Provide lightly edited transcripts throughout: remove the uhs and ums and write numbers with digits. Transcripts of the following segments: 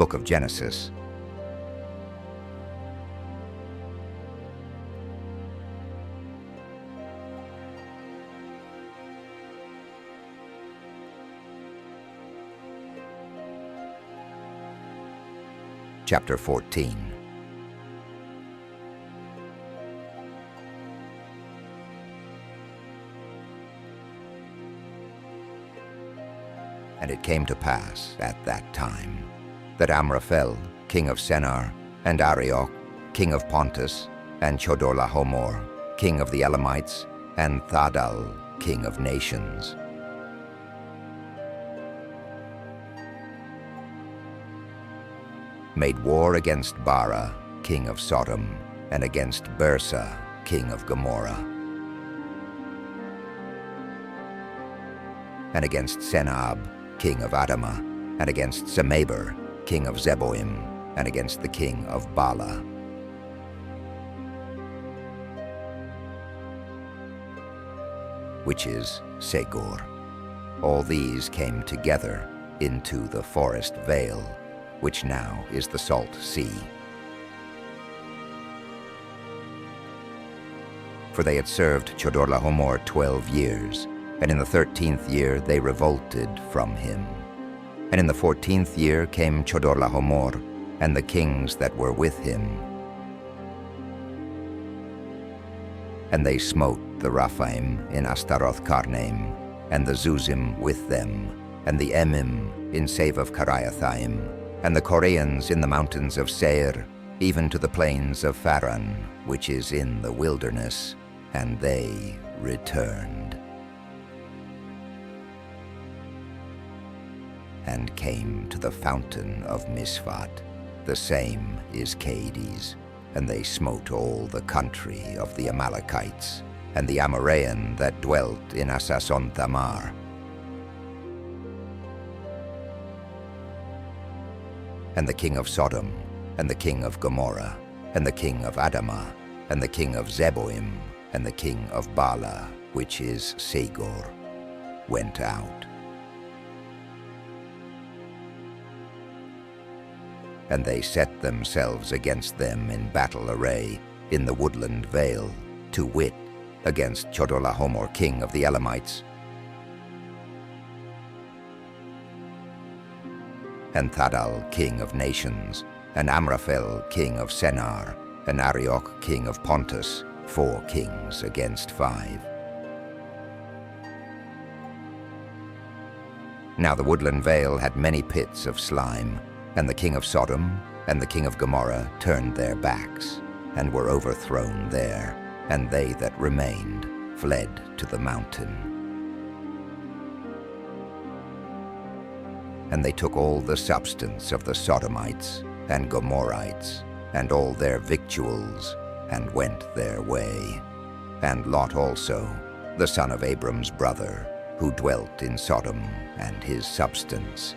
Book of Genesis. Chapter 14. And it came to pass at that time that Amraphel, king of Sennaar, and Arioch, king of Pontus, and Chedorlaomer, king of the Elamites, and Thadal, king of nations, made war against Bara, king of Sodom, and against Bersa, king of Gomorrah, and against Senab, king of Adamah, and against Semeber, king of Zeboim, and against the king of Bala. Which is Segor. All these came together into the forest vale, which now is the Salt Sea. For they had served Chedorlaomer 12 years, and in the 13th year they revolted from him. And in the 14th year came Chedorlaomer, and the kings that were with him. And they smote the Rephaim in Ashtaroth Karnaim, and the Zuzim with them, and the Emim in Save of Kiriathaim, and the Koreans in the mountains of Seir, even to the plains of Pharan, which is in the wilderness, and they returned. And came to the fountain of Misfat, the same is Cades, and they smote all the country of the Amalekites, and the Amoraean that dwelt in Asason Thamar. And the king of Sodom, and the king of Gomorrah, and the king of Adamah, and the king of Zeboim, and the king of Bala, which is Segor, went out. And they set themselves against them in battle array in the woodland vale, to wit, against Chedorlaomer king of the Elamites, and Thadal king of nations, and Amraphel king of Sennaar, and Arioch king of Pontus, 4 kings against 5. Now the woodland vale had many pits of slime, and the king of Sodom and the king of Gomorrah turned their backs, and were overthrown there, and they that remained fled to the mountain. And they took all the substance of the Sodomites and Gomorrites, and all their victuals, and went their way. And Lot also, the son of Abram's brother, who dwelt in Sodom, and his substance.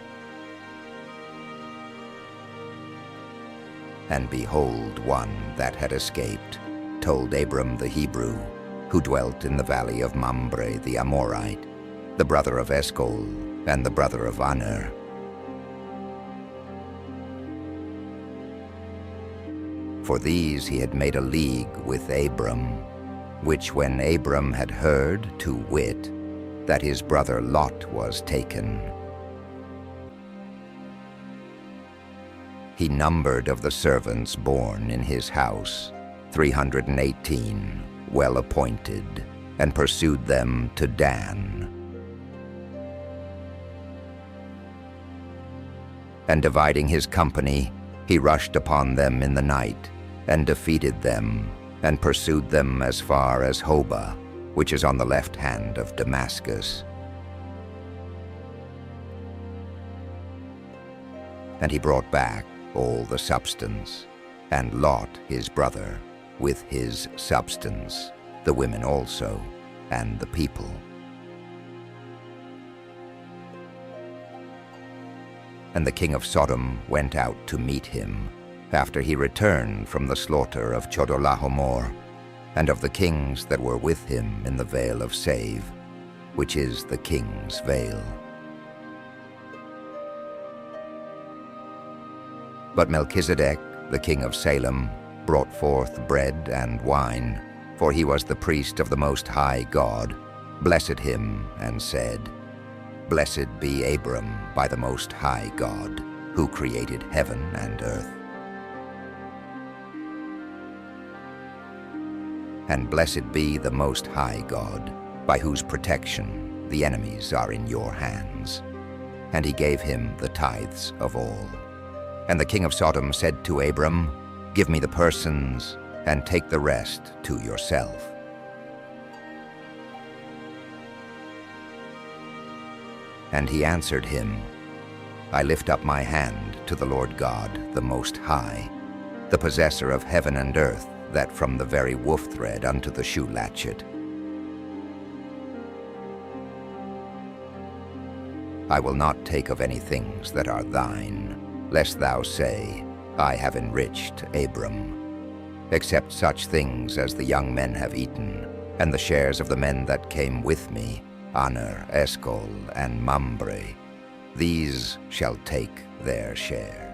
And behold, one that had escaped told Abram the Hebrew, who dwelt in the valley of Mamre the Amorite, the brother of Eshcol, and the brother of Aner. For these he had made a league with Abram, which when Abram had heard, to wit, that his brother Lot was taken, he numbered of the servants born in his house 318, well appointed, and pursued them to Dan. And dividing his company, he rushed upon them in the night, and defeated them, and pursued them as far as Hobah, which is on the left hand of Damascus. And he brought back all the substance, and Lot his brother, with his substance, the women also, and the people. And the king of Sodom went out to meet him, after he returned from the slaughter of Chedorlaomer, and of the kings that were with him in the vale of Save, which is the king's vale. But Melchizedek, the king of Salem, brought forth bread and wine, for he was the priest of the Most High God, blessed him, and said, Blessed be Abram by the Most High God, who created heaven and earth. And blessed be the Most High God, by whose protection the enemies are in your hands. And he gave him the tithes of all. And the king of Sodom said to Abram, Give me the persons, and take the rest to yourself. And he answered him, I lift up my hand to the Lord God, the Most High, the possessor of heaven and earth, that from the very woof thread unto the shoe latchet. I will not take of any things that are thine, lest thou say, I have enriched Abram, except such things as the young men have eaten, and the shares of the men that came with me, Aner, Eshcol, and Mambre. These shall take their share.